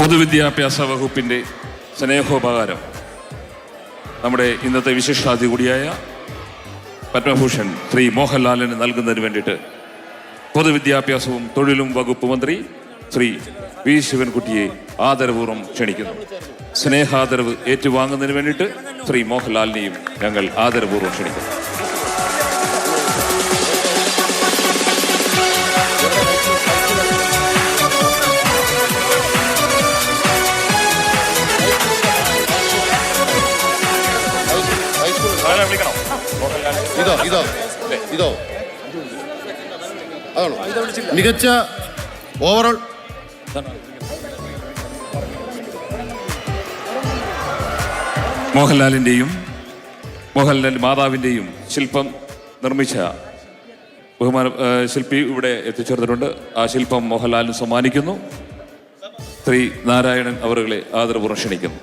പൊതുവിദ്യാഭ്യാസ വകുപ്പിൻ്റെ സ്നേഹോപകാരം നമ്മുടെ ഇന്നത്തെ വിശിഷ്ടാതിഥി കൂടിയായ പത്മഭൂഷൺ ശ്രീ മോഹൻലാലിന് നൽകുന്നതിന് വേണ്ടിയിട്ട് പൊതുവിദ്യാഭ്യാസവും തൊഴിലും വകുപ്പ് മന്ത്രി ശ്രീ വി ശിവൻകുട്ടിയെ ആദരപൂർവ്വം ക്ഷണിക്കുന്നു. സ്നേഹാദരവ് ഏറ്റുവാങ്ങുന്നതിന് വേണ്ടിയിട്ട് ശ്രീ മോഹൻലാലിനെയും ഞങ്ങൾ ആദരപൂർവ്വം ക്ഷണിക്കുന്നു. ഇതോ അതാണോ മികച്ച ഓവറോൾ മോഹൻലാൽ മാതാവിൻ്റെയും ശില്പം നിർമ്മിച്ച ബഹുമാന ശില്പി ഇവിടെ എത്തിച്ചേർന്നിട്ടുണ്ട്. ആ ശില്പം മോഹൻലാലിന് സമ്മാനിക്കുന്നു. ശ്രീ നാരായണൻ അവരുകളെ ആദരപൂർവ്വം ക്ഷണിക്കുന്നു.